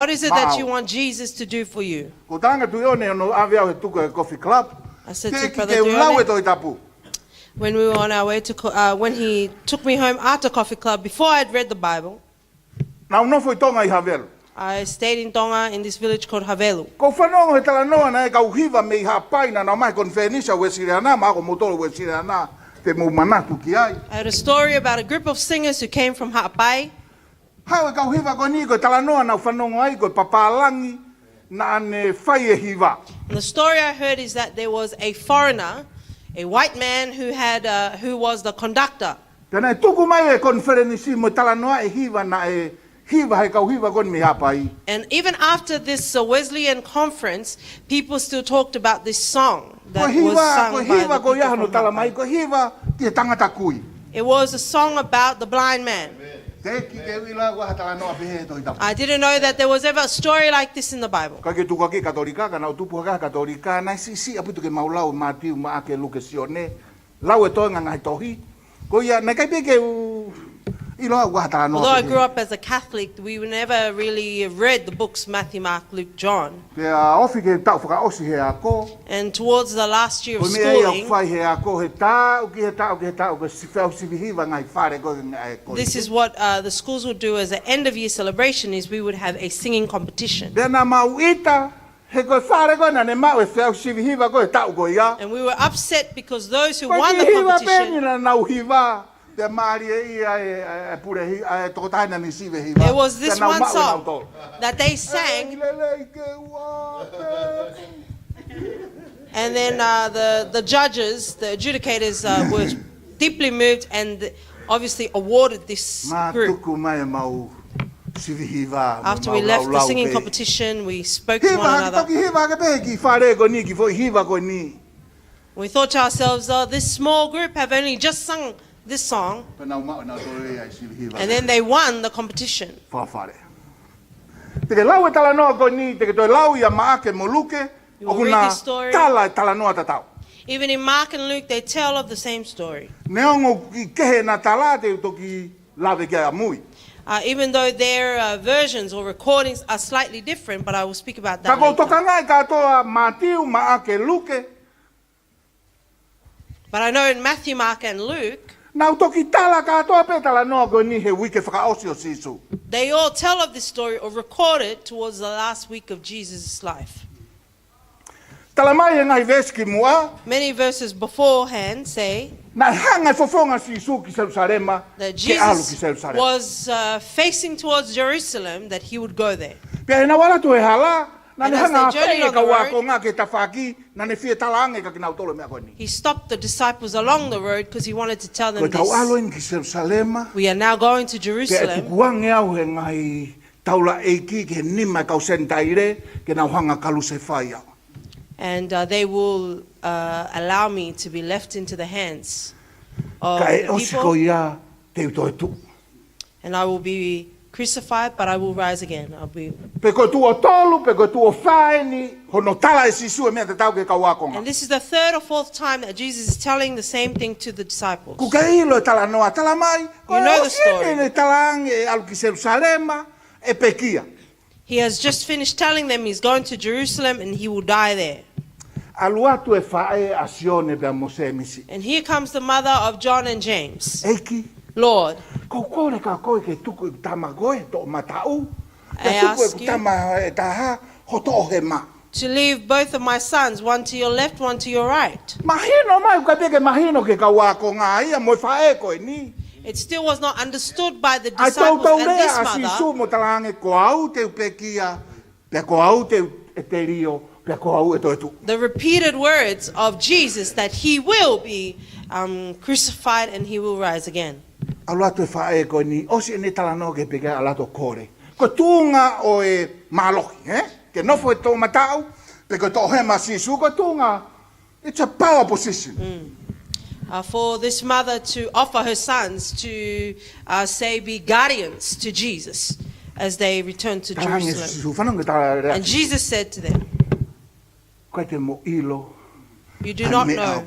What is it that you want Jesus to do for you? I said to Brother Dione, when we were on our way to, when he took me home after Coffee Club, before I'd read the Bible, I stayed in Tonga in this village called Havelu. I had a story about a group of singers who came from Ha'apai. And the story I heard is that there was a foreigner, a white man who was the conductor. And even after this Wesleyan conference, people still talked about this song that was sung by the people from Ha'apai. It was a song about the blind man. I didn't know that there was ever a story like this in the Bible. Although I grew up as a Catholic, we never really read the books Matthew, Mark, Luke, John. And towards the last year of schooling, this is what the schools would do as an end of year celebration, is we would have a singing competition. And we were upset because those who won the competition, there was this one song that they sang, and then the judges, the adjudicators, were deeply moved and obviously awarded this group. After we left the singing competition, we spoke to one another. We thought to ourselves, oh, this small group have only just sung this song, and then they won the competition. You will read this story. Even in Mark and Luke, they tell of the same story. Even though their versions or recordings are slightly different, but I will speak about that later. But I know in Matthew, Mark, and Luke, they all tell of this story or record it towards the last week of Jesus' life. Many verses beforehand say that Jesus was facing towards Jerusalem, that he would go there. And as they journeyed on the road, he stopped the disciples along the road because he wanted to tell them this. We are now going to Jerusalem. And they will allow me to be left into the hands of the people. And I will be crucified, but I will rise again. I'll be. And this is the third or fourth time that Jesus is telling the same thing to the disciples. You know the story. He has just finished telling them he's going to Jerusalem and he will die there. And here comes the mother of John and James. Lord, I ask you to leave both of my sons, one to your left, one to your right. It still was not understood by the disciples and this mother. The repeated words of Jesus that he will be crucified and he will rise again. And this it's a power position. For this mother to offer her sons to be guardians to Jesus as they return to Jerusalem. And Jesus said to them, you do not know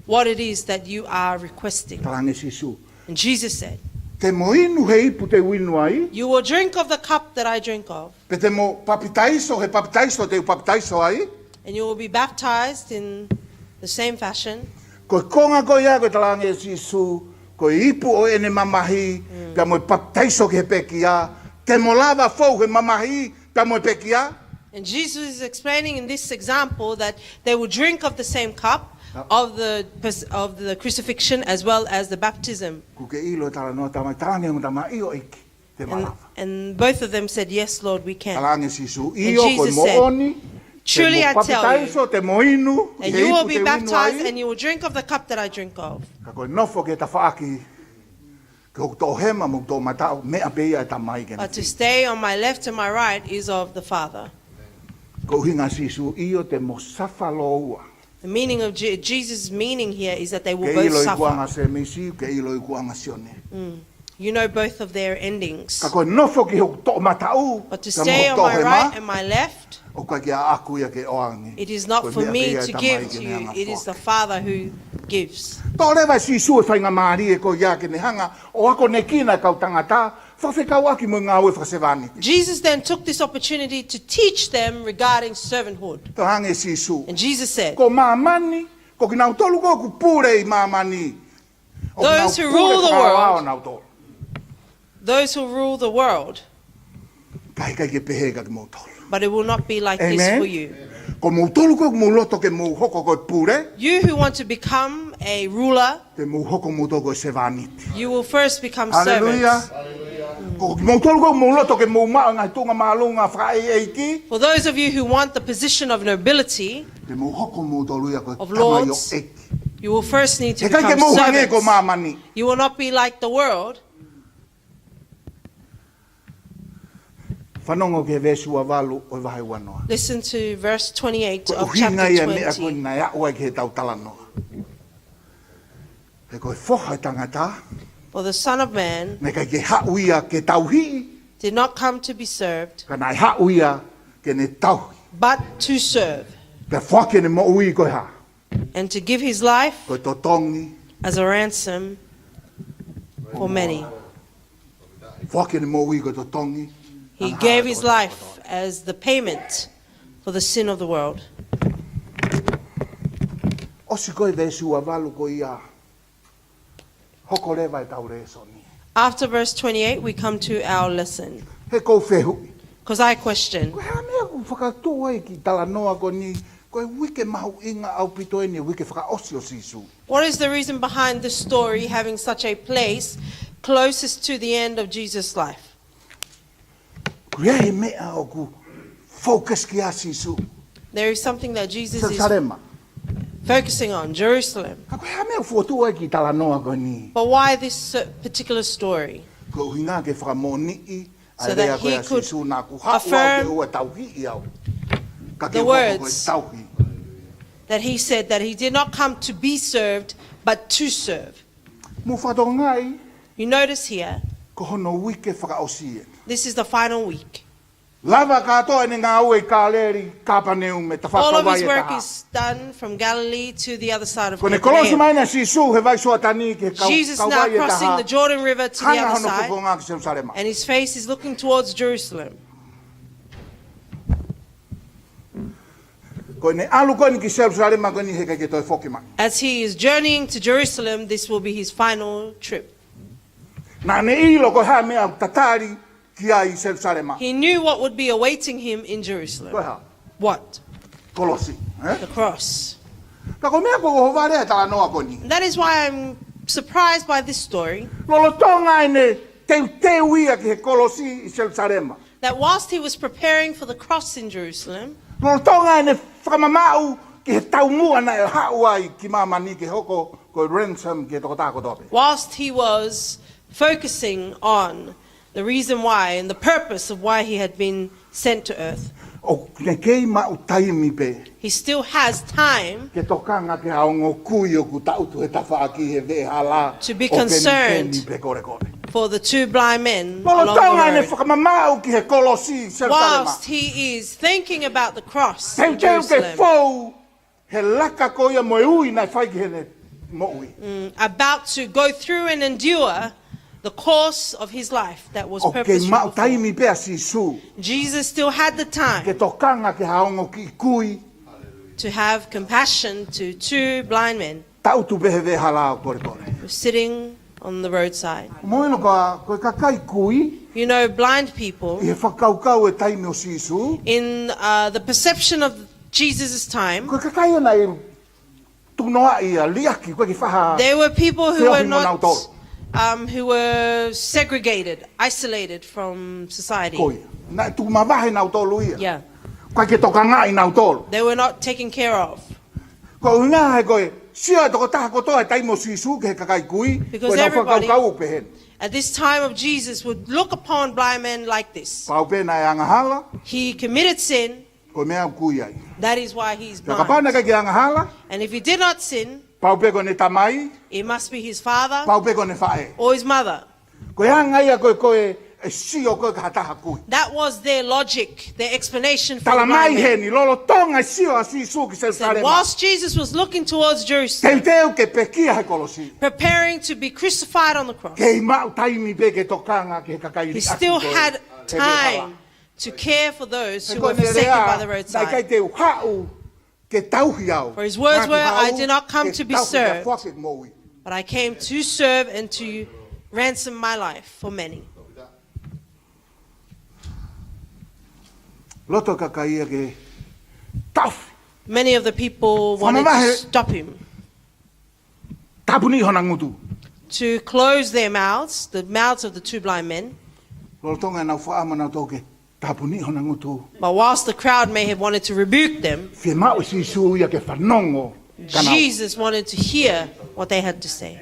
what it is that you are requesting. And Jesus said, Te mo inu he ipu te winu ai. You will drink of the cup that I drink of, Pe te mo papitaiso he papitaiso te papitaiso ai. and you will be baptized in the same fashion. Ko konga ko ia ko talange Jesu ko ipu o ene mamahi ka mo papitaiso ke pekia. Te mo lava fo he mamahi ka mo pekia. And Jesus is explaining in this example that they will drink of the same cup of the crucifixion as well as the baptism. Ku ke ilo tala no tama talange mo tama io iki te malava. And both of them said, "Yes, Lord, we can." Talange Jesu io ko Jesus mo said, oni. Truly I tell you, Papitaiso te mo inu. and he you will ipu be te winu baptized ai. and you will drink of the cup that I drink of. Ka koe nofo ke ta whaaki, ke o tō hema mo tō matao, mea peia e ta mai kene. But to stay on my left and my right is of the Father. Ko hinga sisu io te mo safalo ua. The meaning of Jesus' meaning here is that they will Ke both ilo i kuanga suffer. se misi, ke ilo i kuanga sione. You know both of their endings. Ka koe nofo ki ho tō matao, But to ka stay mo on tō my right hema, and my left, o ka kia aku ia ke oangi. it is not Koe for mea me peia e to ta give mai to kene you, hanga it is the whaka. Father who gives. Tō rewa sisu e whainga maari e ko ia ke ne hanga, o ako ne kina kau tangata, whawhekau aki mo ngā ue whasewani. Jesus then took this opportunity to teach them regarding servanthood. Tō hange sisu. And Jesus said, Ko mamani, ko ki nau tolu ko ku pure i mamani. O Those nau who pure rule the ka world- wao nau tolu. those who rule the world, Kai kai ke pehe ka ki mau tolu. but it will not be like this Amen. for you. Ko mau tolu ko mau loto ke mau hoko ko pure, You who want to become a ruler, te mau hoko mau toko se vaniti. you will first become Hallelujah. servants. Ko mau tolu ko mau loto ke mau maa ngai tunga maalunga whae eiki, For those of you who want the position of nobility, te mau hoko mau tolu ia ko Of tamayo lords, eiki. you will first need to He kai ke become mau hange ko servants. mamani. You will not be like the world. Whanongo ke vesua walu o wahai wanoa. Listen to verse 28 Ko of uhinga ia mea chapter ko 20. nai aua ke he tau talanoa. He koe whoha tangata, For the Son of Man me kai ke hauia ke tauhi, did not come to be served, ka nai hauia ke ne tauhi. but to serve, Pe whake ne mo ui koe ha, and to give his life koe to tongi, as a ransom for many. whake ne mo ui koe to tongi. He gave his life as the payment for the sin of the world. Osi koe vesua walu ko ia, hoko rewa e tau re soni. After verse 28, we come to our lesson. He kou whehu. Because I question, Koe hea mea ku whakatua e ki talanoa ko ni, koe wike mahu inga au pito e ni wike whakaosi o sisu. what is the reason behind this story having such a place closest to the end of Jesus' life? Koe he mea o ku focus ki a sisu. There is something that Jesus is Sarema. focusing on, Jerusalem. Ka koe hea mea fuatua e ki talanoa ko ni. But why this particular story? Ko hinga ke whakamoni i, So a that rea koe he a could sisu nā ku hau au affirm ke ua tauhi i au. Ka ke the hoko koe words tauhi. That he said that he did not come to be served, but to serve. Mo whatongai, You notice here, ko hono wike whakaosi e. this is the final week. Lava katoa ni ngā ue kāleri kāpaneu me ta All of whakawai his e work taha. is done from Galilee to the other side of Ko ne kolosi Capernaum. mai na sisu he vai soa tani ke Jesus now kawai e crossing taha. the Jordan River to the Hanga other hono side, kuko ngā ki Jerusalema. and his face is looking towards Jerusalem. Ko ne alu koe ni ki Jerusalema koe ni he kai ke toi whoki mai. As he is journeying to Jerusalem, this will be his final trip. Nā ne ilo ko hea mea tatari ki ai Jerusalema. He knew what would be awaiting him in Koe Jerusalem. ha, What? kolosi. The cross. Ka ko mea ko ho vare ta noa ko ni. And that is why I'm surprised by this story, Lolo tonga ene te uia ki he kolosi i Jerusalema. that whilst he was preparing for the cross in Jerusalem, Lolo tonga ene whakamamau ki he taumua na e hau ai ki mamani ki hoko ko ransom ki he toko tāko tope. whilst he was focusing on the reason why and the purpose of why he had been sent to earth, O ne kei mau taimi pe. he still has time Ke tokanga ke haongo kui o ku tautu he tawha aki he ve hala. To be o ke concerned. ni pe kore kore. for the two blind men Lolo along tonga ene the road. whakamamau ki he kolosi Jerusalema. Whilst he is thinking about the cross Teu in teu ke Jerusalem, fou he laka ko ia mo ui nai whai ki he ne mo ui. about to go through and endure the course of his life that was O ke purposeful mau before. taimi pea sisu. Jesus still had the Ke time tokanga ke haongo ki kui. to have compassion to two blind men Tau tu behe ve hala kore kore. who were sitting on the roadside. Moino koe kakai kui. You know, blind people, I he whakaukau e taimi o sisu. in the perception of Jesus' time, Koe kakai ana e tunoa ia liaki koe ki whaha. there were people who Whio were hi mo nau not, tolu. who were segregated, isolated from society. Koe. Na tu mawahe nau tolu ia. Yeah, Koe ke tokanga i nau tolu. they were not taken care of. Ko unga he koe. Sia toko taha kotoa e taimi o sisu ke he kakai kui. Because Koe nau everybody- whakaukau pehen. At this time of Jesus would look upon blind men like this. Pau pena e angahala. He committed sin, Koe mea kui ai. that is why he's Ka blind. kapana ka ki angahala. And if he did not sin, Pau pe ko ne tamai. it must be his father Pau pe ko ne whae. or his mother. Koe hanga ia koe e sio koe ka hataha kui. That was their logic, their explanation for the Tala mai blind he men. ni lolo tonga e sio a sisu ki se Said, sare ma. whilst Jesus was looking towards Jerusalem, Teuteu ke pekia he kolosi. preparing to be crucified on the cross, Ke i mau taimi pe ke tokanga ke kakai he ri still aki koe. had He me hala. time to care for those He who koe were me forsaken rea, by the nai roadside. kai te uhau ke tauhi au. For his words Ngā were, tuhau "I did not come ke to be tauhi te served, whake moui. but I came to serve and to ransom my life for many." Loto kakai ia ke tauhi. Many of the people wanted to Whamamahe- stop him, Tapuni hona ngutu. to close their mouths, the mouths of the two blind men. Lolo tonga nau whaama nau toke. Tapuni hona ngutu. But whilst the crowd may have wanted to rebuke them, Fie mau e sisu ia ke whanongo. Kanau. Jesus wanted to hear what they had to say.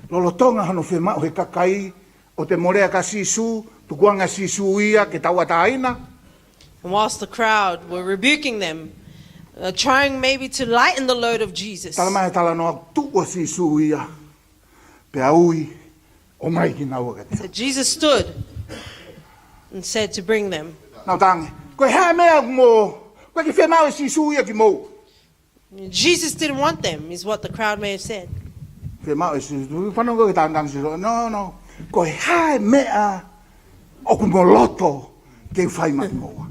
Lolo tonga hano whi mau he kakai o te morea ka sisu, tukuanga sisu ia ke taua taina. And whilst the crowd were rebuking them, trying maybe to lighten the load of Jesus, Tala mai tala noa tua sisu ia. Pe aui o mai ki nau akate. so Jesus stood and said to bring them. Nau tangi, koe hea mea mo, koe ki whi mau e sisu ia ki mou. Jesus didn't want them, is what the crowd may have said. Whi mau e sisu, whanongo ke tāndang sisu. No. Koe hea mea o ku mo loto ke whai mai moa.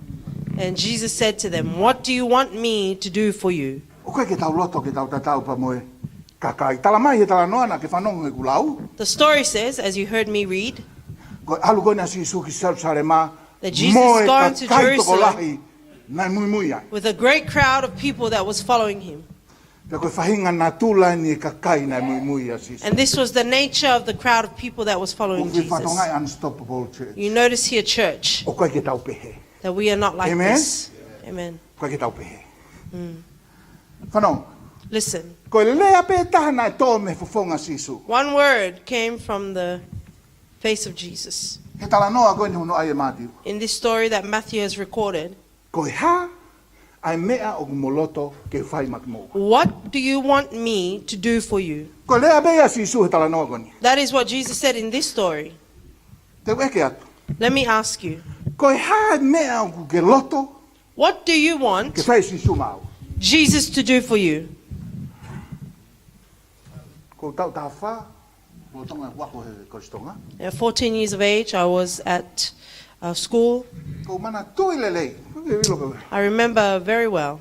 And Jesus said to them, "What do you want me to do for you?" O koe ke tau loto ke tau tatau pa moe kakai. Tala mai he tala noa na ke whanongo e kulau. The story says, as you heard me read, Koe alu koe na sisu ki Jerusalema. That Jesus is going to kakai toko Jerusalem. lahi, nai mui mui ai. with a great crowd of people that was following him. Pe koe whahinga na tūlai ni kakai nai mui mui a sisu. And this was the nature of the crowd of people that was following Koe Jesus. whatongai unstoppable church. You notice here, church, O koe ke tau pehe. that we are not like Amen. this. Amen. Koe ke tau pehe. Whanong, Listen, koe lea pe tahana e tō me fufonga sisu. one word came from the face of Jesus. He tala noa koe ni hono ai e mātiu. In this story that Matthew has recorded, Koe ha, ai mea o kumoloto ke whai maki mō. what do you want me to do for you? Koe lea bea sisu he tala noa koe ni. That is what Jesus said in this story. Te weke atu. Let me ask you, Koe ha mea o ku ke loto what do you ke want whai sisu mau. Jesus to do for you? Ko tau tā wha, ko tonga wako he koristonga. At 14 years of age, I was at school. Ko mana tui lelei. Ko ke wilo koe. I remember very well.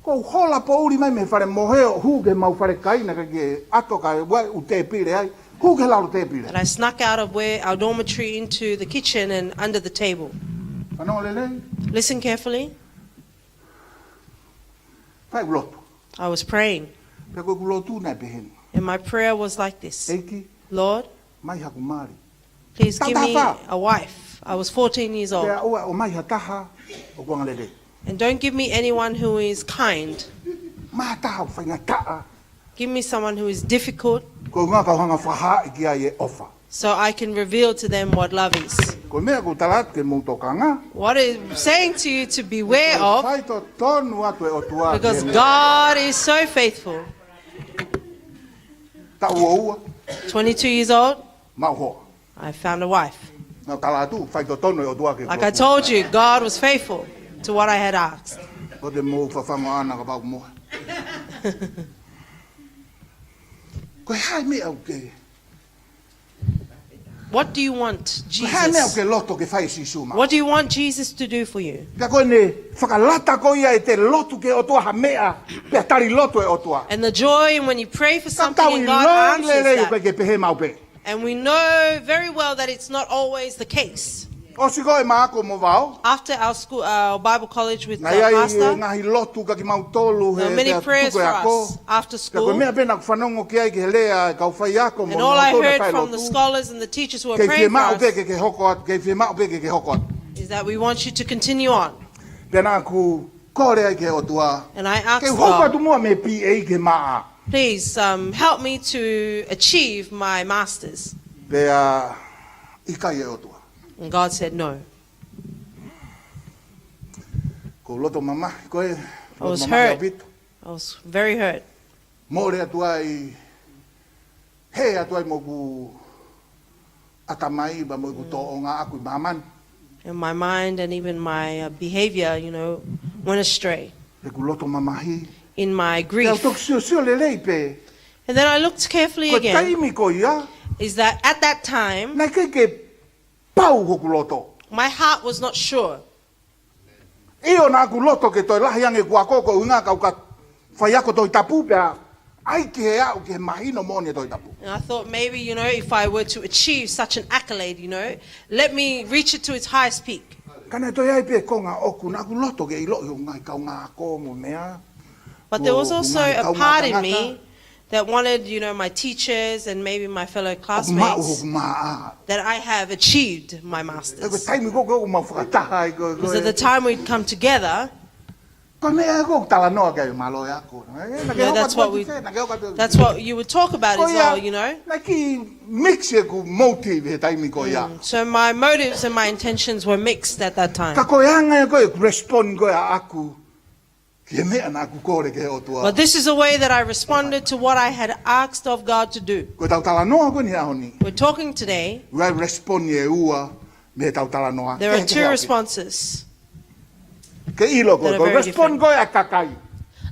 Ko hola po uri mai me whare moheo hu ke mau whare kaina ka ke ato ka wai u te pire ai. Hu ke lau te pire. And I snuck out of our dormitory into the kitchen and under the table. Ano lelei? Listen carefully. Whai ulotu. I was praying, Pe koe kulotu nei pehen. and my prayer was like this: Eiki, Lord, mai haku mari. please give me Tatafa. a wife. I was 14 years Pe old. oa o mai hataha o kuanga lelei. And don't give me anyone who is kind. Maha taha o whainga taa. Give me someone who is difficult Ko ngā kauhanga whaha i ki ai e ofa. so I can reveal to them what love is. Ko mea ko talat ke mou tokanga. What I'm saying to you to beware of, Whai to tonu atu e o tua. because God is so faithful. Ta ua ua, 22 years old, mau hoa. I found a wife. Nā tala atu, whai to tonu e o tua ke Like I told you, God was faithful to what I had asked. O te mou whawhanga ana ka pau moa. Koe hai me au ke. What do you want Koe hai me au Jesus? ke loto ke whai si suma. What do you want Jesus to do for you? Ka koe ne whakalata ko ia e te lotu ke otua ha mea. Pea tari loto e otua. And the joy when you pray for Ka something tau i and God loi le answers le that. koe ke pehe mau pe. And we know very well that it's not always the case. O si koe maako mo vao. After our school, our Bible college with Na ia i Pastor, ngahi lotu ka ki mau tolu there he were many te prayers tuko for e ako. us after Ka koe school. mea pena whanongo ki ai ki he lea e kau whai ako mo And all I tōna heard whai from the lotu. scholars and the teachers who were Kei praying whie for mao pe us ke hoko atu. Kei whie mao pe ke hoko atu. is that we want you to continue on. Pena ku kore ai ke otua. And I Kei asked hoko God, atu mua me pi ei ke maa. please help me to achieve my master's. Pea ikai e otua. And God said no. Ko loto mama, koe. I was loto mama hurt. ke apito. I was very hurt. More atua i he atua i moku atamai ba moku to o ngā aku i maman. And my mind and even my behavior, went astray He ku loto mamahi. in my Kei grief. au tok sio le lei pe. And then I looked carefully Ko again, taimi ko ia. is that at that time, Nai kei ke pau hoku loto. my heart was not sure. Io nā ku loto ke toi lahi ange kua koko unga kau ka whai ako toi tapu pea. Ai ke he au ke mahino mone toi tapu. And I thought maybe, if I were to achieve such an accolade, let me reach it to its highest peak. Kana toi ai pe ko ngā oku nā ku loto ke i lo i ngai kau ngā ko mo mea. But there was Wo- also ngai a kau ngā part in tangata. me that wanted, my teachers and maybe my fellow Oku mā classmates uhoku mā a. that I have achieved my E koe master's. taimi koko o mau whakataha ai koe. Because at the time we'd come together, Koe mea koko tala noa kei malo e ako. that's what you would talk about as well, Nā ki mix e ku motive he taimi ko ia. So my motives and my intentions were mixed at that Ka time. koe anga e koe respond koe a aku. Ki e mea nā ku kore ke o tua. But this is the way that I responded to what I had asked of God to do. Koe tau tala noa koe ni ahoni. We're talking today. Rai respond e ua me tau tala noa. There are two responses. Ke ilo koe. that are Koe very respond koe a kakai.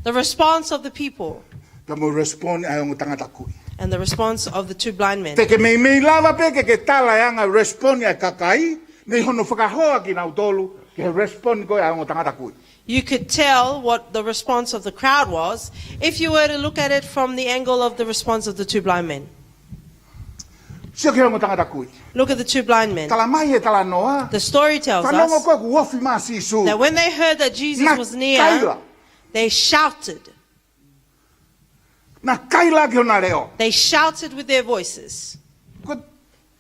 The response of the people Ka mo respond a ongo tangata kui. and the response of the two blind men. Te ke mei lava pe ke tala e anga respond a kakai. Nei hono whakahoa ki nau tolu. Ke respond koe a ongo tangata kui. You could tell what the response of the crowd was if you were to look at it from the angle of the response of the two blind men. Sio ke ongo tangata kui. Look at the two blind men. Tala mai e tala noa. The story tells Whanongo us koe ku wofi maa sisu. that when they heard that Jesus Na was near, kaila. they shouted. Na kaila ki hona reo. They shouted with their voices.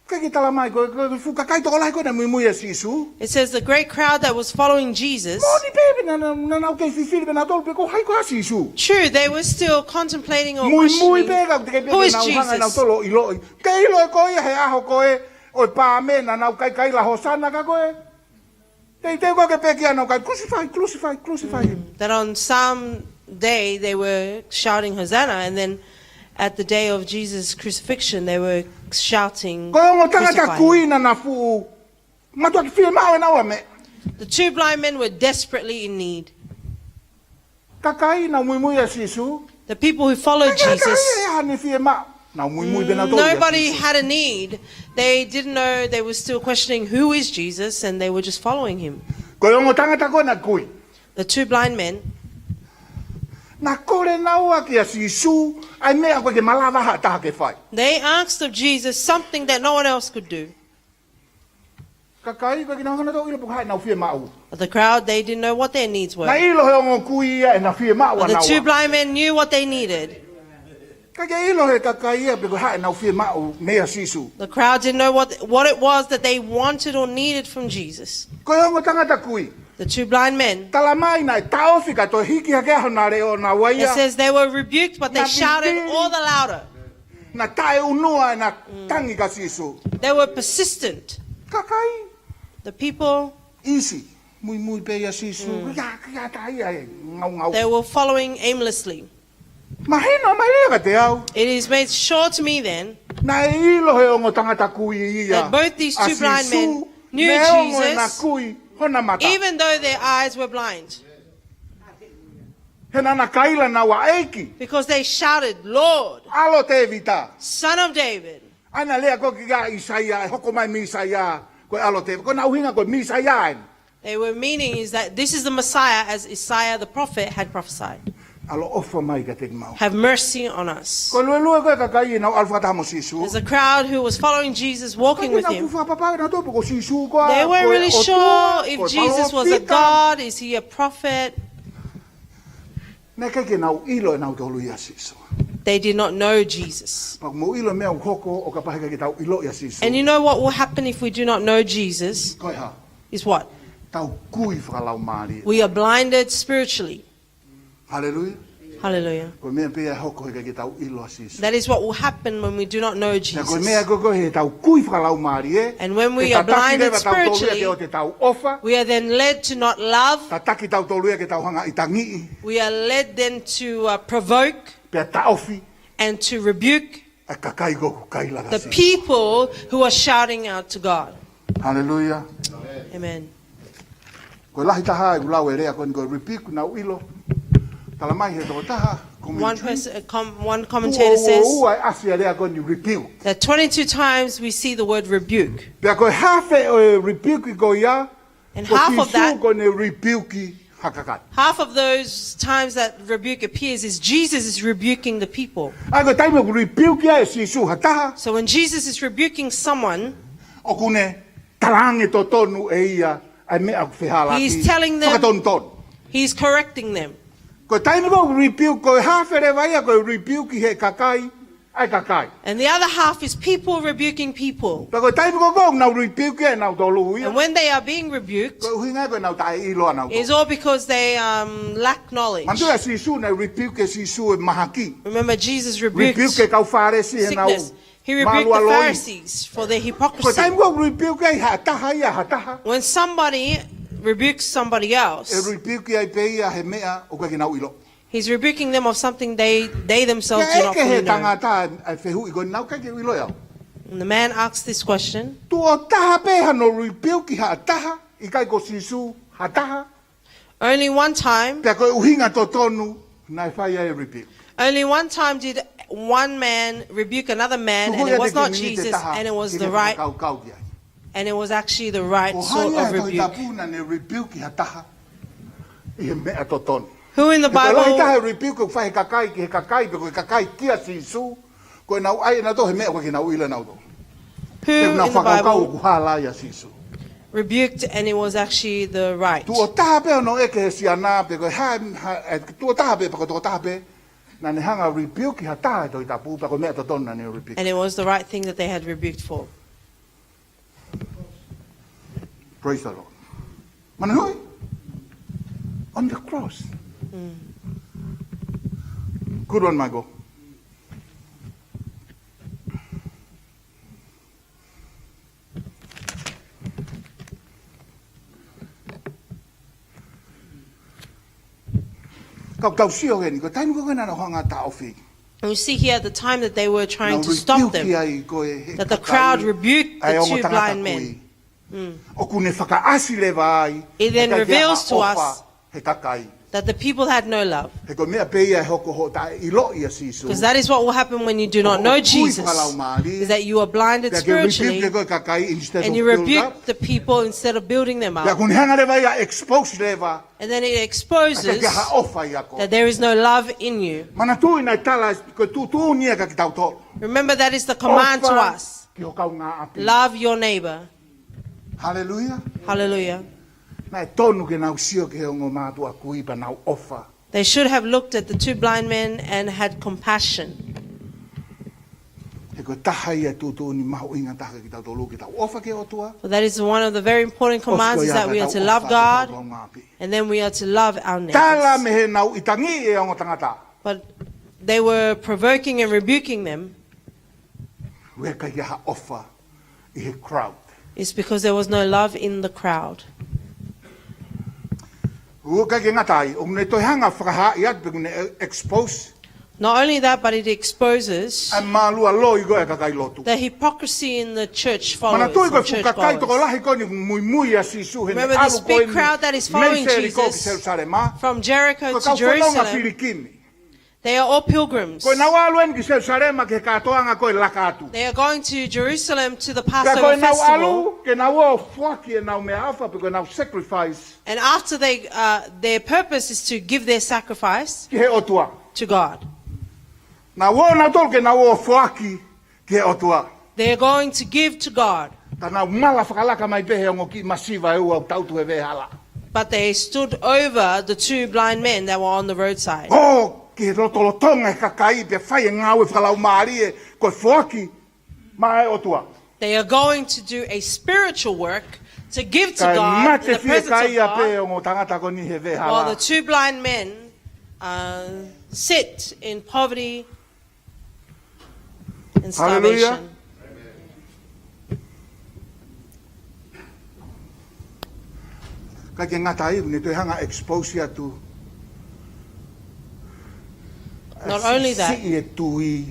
Koe ki tala mai koe fukakai toko lai koe na mui mui e sisu. It says the great crowd that was following Jesus, Moni pepe na nau kei fifiri na tolu pe ko hai koe a sisu. true, they were still contemplating or Mui questioning, pega te kei who pepe is na uhanga na Jesus? tolo i loi. Kei loi koe he aho koe o pā me na nau kai kai la hosana ka koe. Te koe ke peki anau kai crucify him. That on some day they were shouting Hosanna, and then at the day of Jesus' crucifixion they were shouting Koe ongo tangata crucify him. kuina na fu. Matua ki fie mawe na ua me. The two blind men were desperately in need. Kakai na mui mui e sisu. The people who followed Jesus, Kakai e hani fie ma. Na mui mui be na tolu e nobody sisu. had a need. They didn't know, they were still questioning who is Jesus, and they were just following him. Koe ongo tangata koe na kui. The two blind men, Na kore na ua ki a sisu. Ai mea koe ke malava ha taha ke whai. they asked of Jesus something that no one else could do. Kakai koe ki na hana tau ilo pukai na fie mau. But the crowd, they didn't know what their needs Na were. ilo he ongo kui ia e na fie mau But the na two ua. blind men knew what they needed. Ka ke ilo he kakai ia pe koe hae na fie mau mea sisu. The crowd didn't know what it was that they wanted or needed from Jesus. Koe ongo tangata kui. The two blind men, Tala mai na e taofika to hiki hake aho na reo na it waia. says they were rebuked, but they Na shouted bibili. all the louder. Na tae unua e na tangi ka sisu. They were persistent. Kakai. The people, Isi. Mui mui pe ia sisu. Kia tai ai. Ngau they ngau. were following aimlessly. Mahino mai rea ka te au. It is made sure to me then Na e ilo he ongo tangata kui ia. that both these two A blind men sisu, knew me ongo e na Jesus, kui hona mata. even though their eyes were blind. He nana kaila na wa eiki. Because they shouted, Lord, Alo te vita. Son of David. Ana lea ko ki ga Isaia, hoko mai mi Isaia, ko alo te. Ko na uhinga ko mi Isaia. They were meaning is that this is the Messiah as Isaiah the prophet had prophesied. Alo ofa mai ka te mau. Have mercy on us. Ko lua ko ka kai na alfa ta mo sisu. There's a crowd who was following Jesus, walking with him. They They weren't really sure if Jesus was a God, is he a prophet? Ne ke ke nau ilo na to luia sisu. They did not know Jesus. Pa mo ilo me hoko o ka pa ke tau ilo ya sisu. And you know what will happen if we do not know Jesus? Ko ha. Is what? Tau kui whakalau maari. We are blinded spiritually. Hallelujah. Hallelujah. Ko mea pea hoko he tau ilo sisu. That is what will happen when we do not know Na ko mea Jesus. ko he tau kui whakalau maari e. And when we are blinded spiritually, o te tau ofa. we are then led to not love. Tataki tau tolua ke tau hanga i tangi. We are led then to provoke Pea taofi. and to rebuke A kakai go kaila the sisu. people who are shouting out to God. Hallelujah. Amen. Ko lahi taha e ulau e rea ko repiku na ilo. Talamai he to taha. One commentator says Ua asi e rea ko ni repiku. that 22 times we see the word rebuke. Pea ko hafe o repiku ko ia. And half of that, Ko ne repiku hakakat. half of those times that rebuke appears is Jesus is rebuking the people. Ai ko taimo repiku e sisu hataha. So when Jesus is rebuking someone, O kune talange to tonu e ia. Ai mea whihala. He's telling them- Whakatonton. he's correcting them. Ko taimo ko repiku ko hafe re vai ko repiku he kakai. Ai kakai. And the other half is people rebuking people. Pea ko taimo ko go na repiku e na tolu ia. And when they are being rebuked, Ko uhinga ko na tai ilo ana. it's all because they lack knowledge. Mandu e sisu na repiku e sisu e mahaki. Remember, Jesus rebuked Repiku e kau faresi e na sickness. He rebuked the Pharisees for their Ko hypocrisy. taimo ko repiku e hataha ia hataha. When somebody rebukes somebody E else, repiku ai pe ia he mea o ka kinau ilo. he's rebuking them of something they themselves do not Ke he fully know. tangata ai fehu i go nau ka ke ilo ia. And the man asked this question. Tu o taha pe hano repiku ha taha i kai ko sisu hataha. Only one time Pe ko uhinga to tonu na fai ai repiku. Only one time did one man rebuke another man, and it was not Jesus, and it was the right, and it was actually the right sort of rebuke. Who in the Bible? Who in the Bible rebuked, and it was actually the right? And And it was the right thing that they had rebuked for. Praise the Lord. Manoi, on the cross. Good one, Mago. And we see here at the time that they were trying to stop them, that the crowd rebuked the two blind men. It then reveals to us that the people had no love. Because that is what will happen when you do not know Jesus, is that you are blinded spiritually and you rebuke the people instead of building them up. And then it exposes that there is no love in you. Remember, that is the command to us. Love your neighbor. Hallelujah. Hallelujah. They should have looked at the two blind men and had compassion. For that is one of the very important commands, is that we are to love God and then we are to love our neighbors. But they were provoking and rebuking them. It's because there was no love in the crowd. Not only that, but it exposes Ai malua loi go e kakai lotu. the hypocrisy in the church Mana followers. tui ko And church fukakai toko followers. lahi ko ni mui mui a sisu he Remember this big crowd that is following Jesus from Jericho Ko to kau whanonga Jerusalem. Filikini. They are all pilgrims. Ko na waluen ki Jerusalem ke katoanga ko lakatu. They are going to Jerusalem to the Ka ko Passover na festival. alu ke na wo fuaki e na me afa pe ko na sacrifice And after their purpose is to give their sacrifice ki he otua. to God. Na wo na tol ke na wo fuaki ki he otua. They are going to give to God. Ta na mala whakalaka mai pehe ongo ki masiva e ua tautu e vehala. But they stood over the two blind men that were on the roadside. Oh, ki he rotolotonga e kakai pe whai e ngau e whalau maari e ko fuaki mai otua. They are going to do a spiritual work to give to Kai God in mate the fie presence kai of a pe God, ongo tangata ko ni he while the vehala. two blind men sit in poverty and Hallelujah. starvation. Ka ke ngata i ne te hanga expose ia tu. Not only that, Si e tui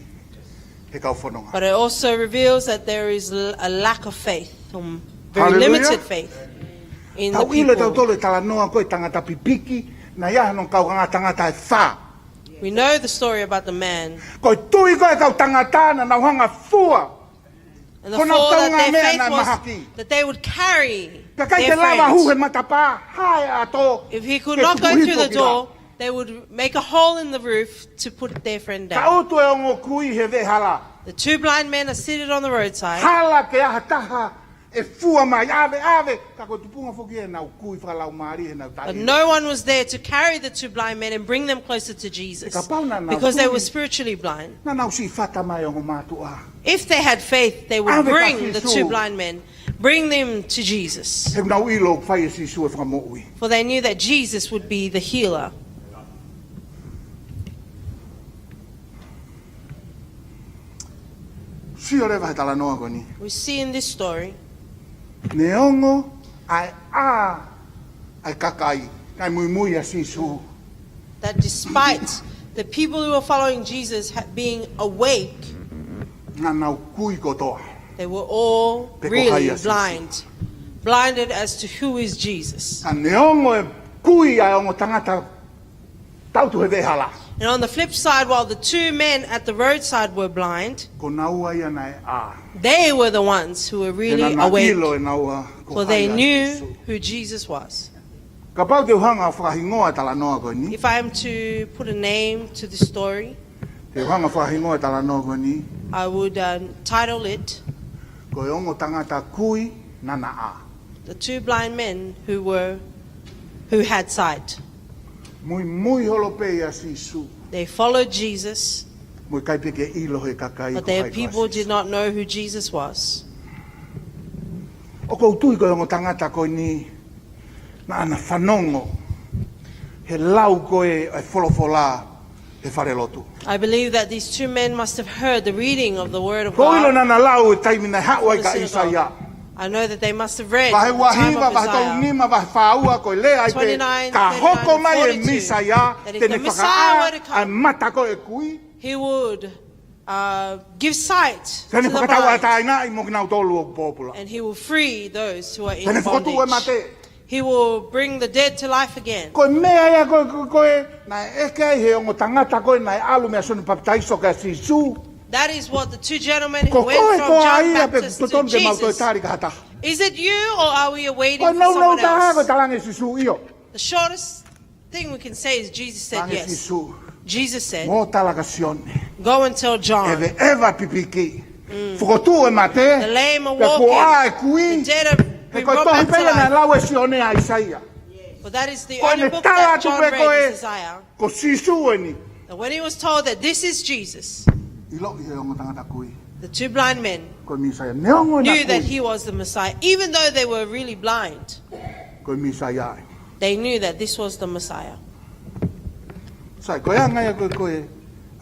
he kau whanonga. but it also reveals that there is a lack of faith, very Hallelujah. limited faith in the Tau ile tau people. tole tala noa koe tangata pipiki na ia no kau kanga tangata e wha. We know the story about the man Koe tui koe kau tangata na nauhanga fua. and the Kona fall that taunga their mea faith na was mahaki. that they would carry Ka kai their te lava hu he friend. matapa. Hai ato. If he could ke not go tupuhipo through the ki la. door, they would make a hole in the roof to put their friend Ka down. utu e ongo kui he vehala. The two blind men are seated on the roadside. Hala ke aha taha e fua mai ave. Ka koe tupunga foki e nau kui whakalau maari he nau But tai. no one was there to carry the two blind men and bring them closer to Jesus because they were spiritually blind. Na nau si fata mai ongo matua. If they had faith, they would Ave bring the kafisu. two blind men, bring them to Jesus. He nau ilo whai e si sue whakamoui. For they knew that Jesus would be the healer. Si o rewa he tala noa ko ni. We see in this story Ne ongo ai ai kakai. Kai mui mui a si su. that despite the people who were following Jesus being awake, Na nau kui kotoa. they were all Peko really haya sisi. blinded as to who is Jesus. Na ne ongo e kui ai ongo tangata tautu he vehala. And on the flip side, while the two men at the roadside were blind, Ko nau ai ana e a. they were the ones who were He really na awake, ilo e naua ko for they hai a knew Jesu. who Jesus was. Ka pau te uhanga whakahingoa tala noa ko ni. If I am to put a name to the story, Te uhanga whakahingoa tala noa ko ni. I would title it Ko e ongo tangata kui nana a. The Two Blind Men who had sight. Mui holope a si su. They followed Jesus, Mui kai peke ilo he kakai but ko their hai ko people a did si not know who Jesus was. O kou tui ko ongo tangata ko ni na ana whanongo he lau ko e wholofola he whare lotu. I believe that these two men must have heard the reading of the Word of Ko ilo God. nana lau e taimina hawai The ka synagogue. Isaia. I know that they must have read Vahe the time wahiva, of vahe tau Isaiah. nima, vahe whaua ko lea ai te 29, ka 39, hoko mai e 42, Misaia that if te the ne Messiah were to whakaa come, ai mata ko e kui. He would give sight to Tene the whakatau a blind, taina i mo kinau tolu o popula. and He will free those who are in Tene whakatu e bondage. mate. He will bring the dead to life again. Ko mea ia koe, na eke ai he ongo tangata koe na e alu mea soni paptaiso ka si su. That is what the two gentlemen who Ko went koe from ko John ai a pe Baptist to toton te mau koe Jesus. tari ka hata. Is it you, or are we awaiting Ko for nau someone taha ko else? talange si su iyo. The shortest thing we can say is Jesus said Talange si yes. su. Jesus said, Mo talaga sione. go and tell John. Eve eva pipiki. Fukotu e mate. The lame are Pe ko walking. ai The kui. dead have E been koe brought tohi back to pele na life. lau e sione a Isaia. But that is the Ko only ne book tala that tu John pe read koe. is Isaiah. Ko si su e ni. And when he was told that this is Jesus, Ilo i he ongo tangata kui. the two blind men Ko mi Isaia. Ne ongo na knew that kui. he was the Messiah. Even though they were really blind, Ko mi Isaia. they knew that this was the Messiah. Sai, koe anga ia koe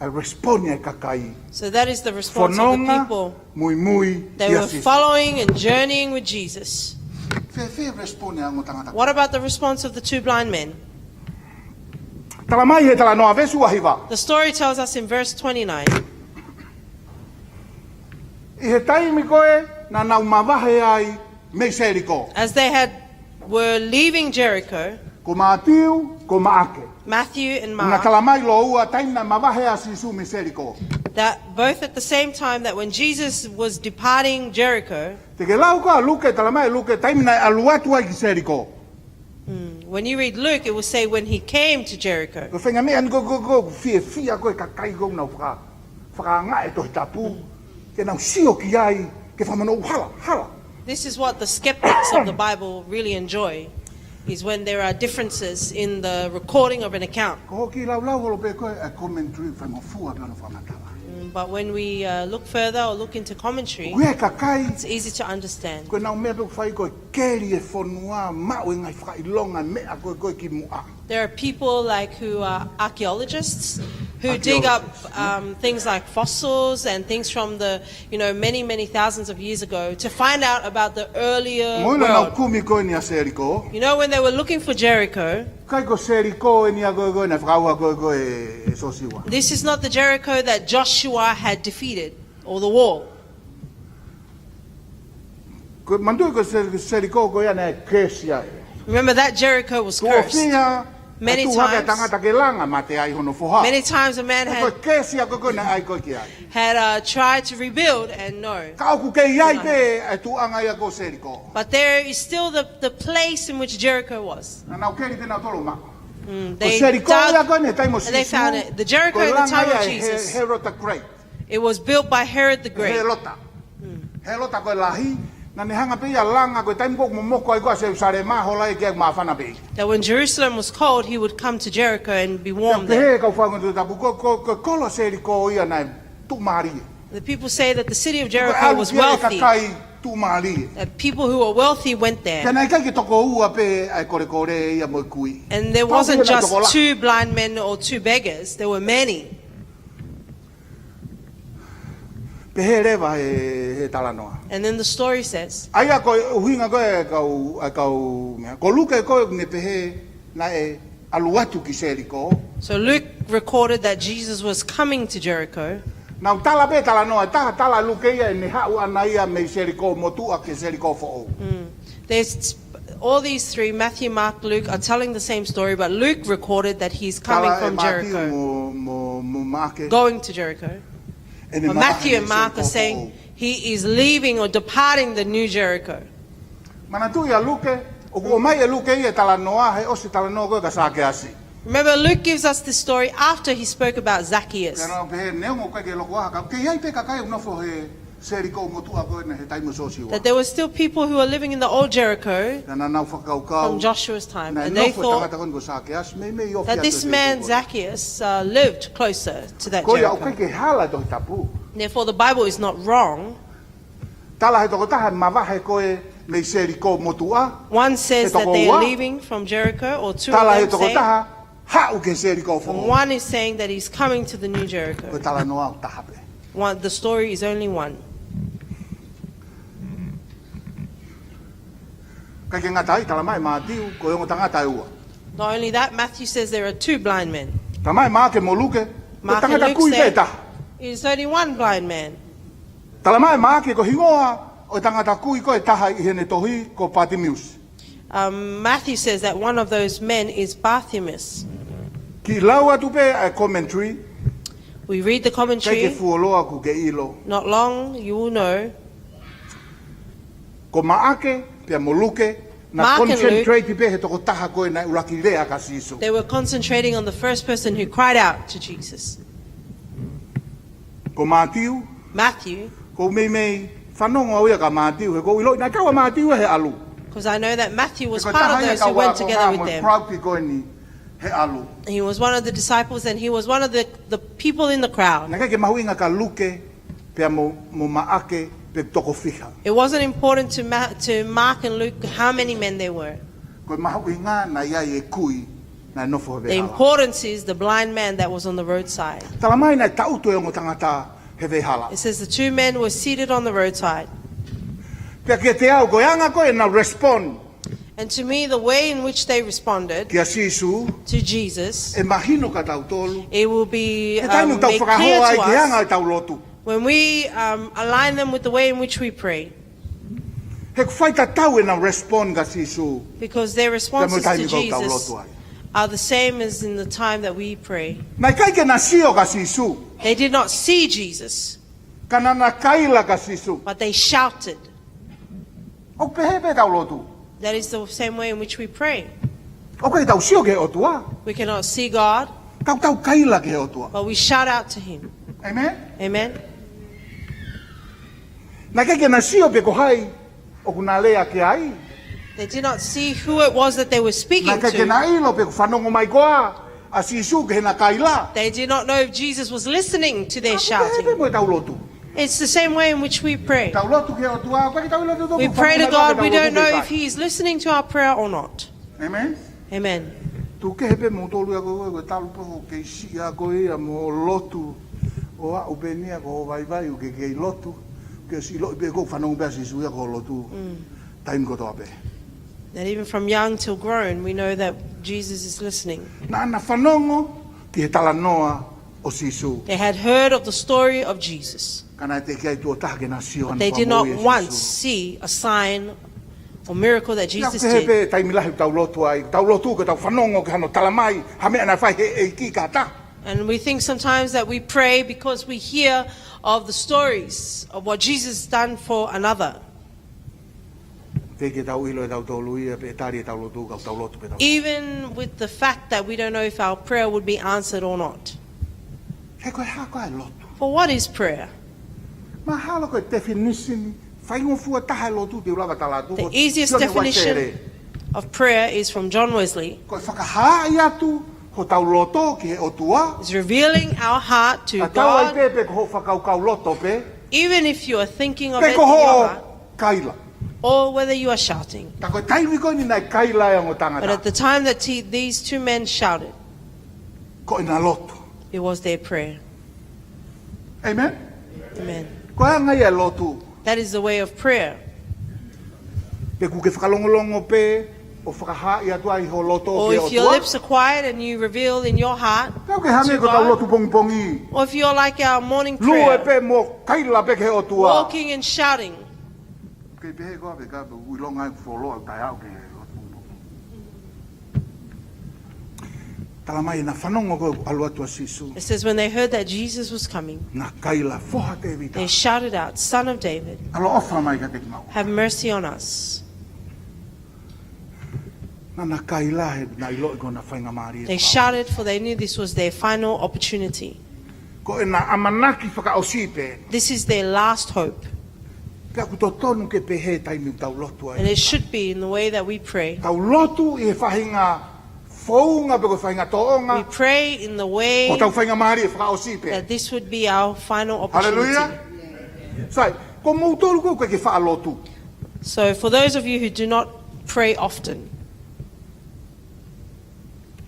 a responde e kakai. So that is the response of the Whanonga, people. mui, They ia were si. following and journeying with Jesus. Fe responde a ongo tangata. What about the response of the two blind men? Tala mai he tala noa vesu ahiwa. The story tells us in verse 29. I he taimi koe na nau mawahe ai me Seriko. As they were leaving Jericho, Ko Mātiu, ko Maake. Matthew and Na Mark, tala mai lo ua taimi na mawahe a sisu me Seriko. that both at the same time that when Jesus was departing Jericho, Te ke lau ka luke tala mai luke taimi na aluatu ai ki Seriko. when you read Luke, it will say when he came to Jericho. Ko whenga me an go fia koe ka kai go nau whaka ngā e tohi tapu. Ke nau sio ki ai ke whamano hala. This is what the skeptics of the Bible really enjoy, is when there are differences in the recording of an account. Ko hoki lau holo pe koe a commentary whango fua pe ono whamatala. But when we look further or look into commentary, Koe ka kai it's easy to understand. koe nau mea pe whai koe keri e whanua mau e ngai whakailonga mea koe ki mua. There are people who are archaeologists who dig up things like fossils and things from the many thousands of years ago to find out about the earlier Moina nau world. kumi koe ni a Seriko. When they were looking for Jericho, Kai ko Seriko e ni a koe na whakaua koe e sosiwa. this is not the Jericho that Joshua had defeated, or the wall. Koe mandu ko Seriko koe ana e kesia. Remember, that Jericho was Ko cursed. fia Many tu hake times. tangata ke langa mate ai hono foha. Many times a man Koe kesia koe na ai koe ki ai. had tried to rebuild, and no. Ka oku ke iai pe e tu anga ia ko Seriko. But there is still the place in which Jericho was. Na nau keri tena tolo ma. They Ko Seriko ia dug, koe ne taimo and they sisu. found it. The Jericho in the time of Jesus, Herod the Great. it was built by Herod the Great. Helota. Helota koe lahi. Na ne hanga pe ia langa koe taimo koe momoko ai koe se usare ma hola e kia mawhana pe. That when Jerusalem was cold, he would come to Jericho and be warm Pe there. he kau whangu tu tapu ko kolo Seriko ia nai tu mari. The people say that the city of Ko Jericho alu was kia e ka wealthy. kai tu mari. That people who were wealthy went there. Tēnei kai ki toko ua pe ai kore ia mo kui. And there Tau wasn't kia nai just toko la. 2 blind men or 2 beggars, there were many. Pe he rewa he talanoa. And then the story says, Aia koe uhinga koe kau mea. Ko luke koe ne pe he na e aluatu ki Seriko. so Luke recorded that Jesus was coming to Jericho. Nau tala pe talanoa, tala luke ia e ne hau ana ia me Seriko motua ke Seriko fo'o. There's all these 3, Matthew, Mark, Luke, are telling the same story, but Luke recorded that he's coming Tala e from Matiu Jericho, mo make. going to Jericho. E ne But maha Matthew me and Mark are Seriko saying fo'o. he is leaving or departing the new Jericho. Mana tu ia luke, o mai e luke ia talanoa he osi talanoa koe ka sake asi. Remember, Luke gives us this story after he spoke about Zacchaeus. Tēnā pe he neongo koe ke loko aha, ke iai pe kakai unofo he Seriko motua koe ne he taimu sosiwa. That there were still people who were living in the old Jericho Tēnā nau whakaukau. from Joshua's time, Na and they nofo thought tangata koe ko sake asi, me iofi that atu this e te man koe. Zacchaeus lived closer to that Koe au koe Jericho. ke hala tohi tapu. Therefore, the Bible is not wrong. Tala he toko taha mawahe koe me Seriko motua. One says He that toko they ua. are leaving from Jericho, or 2 Tala he of them toko say, taha hau ke Seriko and fo'o. one is saying that he's coming to the new Koe Jericho. tala noa au taha pe. The story is only one. Kai ke ngata ai tala mai Mātiu, koe ongo tangata e ua. Not only that, Matthew says there are 2 blind men. Ta mai maa ke mo luke, koe Mark and tangata Luke kui pe said taha. it's only one blind man. Tala mai maa ke ko hingoa, o tangata kui koe taha i hene tohi ko Patimius. Matthew says that one of those men is Bartimaeus. Ki lau atu pe a commentary, We read the kai ke commentary. fuoloa ku ke ilo. Not long, you will know. Ko maake, pia mo luke, na Mark and concentrate pe he toko taha koe na uraki rea ka siso. They were concentrating on the first person who cried out to Jesus. Ko Mātiu, Matthew, ko mei whanongo au ia ka Mātiu, he ko ilo, na kawa Mātiu he alu. because I know that Matthew was He ko part taha of ia those ka who wā went ko together ngā with mo them. proud ki koe ni he alu. He was one of the disciples, and he was one of the people in the crowd. Na kai ke mahu inga ka luke, pia mo maake, pe toko fiha. It wasn't important to Mark and Luke how many men there were. Koe mahu inga na ia e kui, na nofo he The vehala. importance is the blind man that was on the roadside. Tala mai na tauto e ongo tangata he vehala. It says the 2 men were seated on the roadside. Pia ke te au, koe anga koe na respond. And to me, the way in which they responded Kia sisu, to Jesus, e mahino ka tau tolu. it will be E tainu tau made clear whakahoa ai to te hanga us e tau lotu. when we align them with the way in which we pray. He whaita tau e na respond ka sisu. Because their responses to tainu kau tau Jesus lotu ai. are the same as in the time that we pray. Nai kai ke na sio ka sisu. They did not see Jesus, Kana na kaila ka sisu. but they shouted. O pehe pe tau lotu. That is the same way in which we pray. O kai tau sio ke otua. We cannot see God, Tau kaila ke otua. but we shout out to Him. Amen? Amen. Nai kai ke na sio pe ko hai. O kuna lea ke ai. They did not see who it was that they were speaking Nai kai ke na to. ilo pe ko whanongo mai koa. A sisu ke na kaila. They did not know if Jesus was listening to their Pehe pe shouting. mo tau lotu. It's the same way in which we pray. Tau lotu ke otua. Kai tau lotu tau We ko pray to whanongo mai God, koa we pe tau don't know lotu if pe He is listening to our prayer or not. kai. Amen? Amen. Tu ke hepe mo tolu ako ko talu po ke si ako ia mo lotu o a ubenia ko vai vai u ke lotu ke si lo be ko fanong be si suya ko lotu time ko to ape That even from young till grown, we know that Jesus is listening. na na fanongo ki tala noa o sisu They had heard of the story of Jesus. kana te kai tu ta ke na sio They did not once see a sign or miracle that ya Jesus ke did. hepe time la tau lotu ai tau lotu ke tau fanongo ke hano tala mai ha me na fai e ki ka ta And we think sometimes that we pray because we hear of the stories of what Jesus done for another. te ke tau ilo e tau tolu ia pe tari tau lotu ka tau lotu pe tau Even with the fact that we don't know if our prayer would be answered or not. he ko ha ko ai lotu For what is prayer? ma hala ko definition fai ngo fu ta ha lotu te ula ta la tu The easiest definition of prayer is from John Wesley. ko whakaha ia tu ho tau loto ki he o tua It's revealing our heart to a tau ai God, pe pe ko ho whakau kau loto pe even if you are thinking of pe it in ko your ho heart, kaila or whether you are shouting. ta ko tai mi ko ni nai kaila e ngo But tangata at the time that these two men shouted, ko ina loto it was their prayer. amen Amen. ko anga ia lotu That is the way of prayer. pe ku ke whakalongolongo pe o whakaha ia tu ai ho loto Or ki o if your tua lips are quiet and you reveal in your heart, ka ke hame to ko tau God. lotu pongi pongi or if you're like our morning lu e prayer, pe mo kaila pe ke o tua walking and shouting, ke pe ko pe ka u longa fo lo ta au ke tala mai na whanongo ko alua tua sisu it says when they heard that Jesus was coming, na kaila foha te vita they shouted out, Son of David, alo ofa mai ka te mau have mercy on us. na kaila he na ilo ko na whainga maari They shouted for they knew this was their final opportunity. ko e na amanaki whaka o sipe This is their last hope. ka ku tonu ke pe he taimi tau lotu And ai it should be in the way that we pray. tau lotu i whahinga founga pe ko whahinga We toonga pray in the way ko tau whainga maari e whaka o sipe that this would be our final hallelujah opportunity. sai ko mo tolu ko ke wha lotu So for those of you who do not pray often,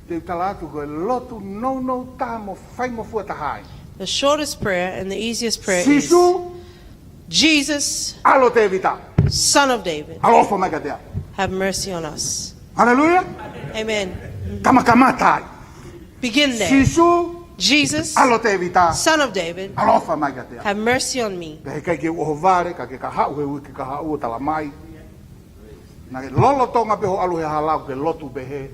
te talatu ko e lotu no ta mo whainga fua ta hai the shortest prayer and the easiest prayer is, sisu Jesus, alo te vita Son of David, alo ofa mai ka te have mercy on us. hallelujah Amen. kamakamatai Begin there. sisu Jesus, alo te vita Son of David, alo ofa mai ka te have mercy on me. Pe kai ke o vare ka ke ka hau he ui ke ka hau o tala mai. Na ke lolo tonga pe ho alu he halau ke lotu pe he.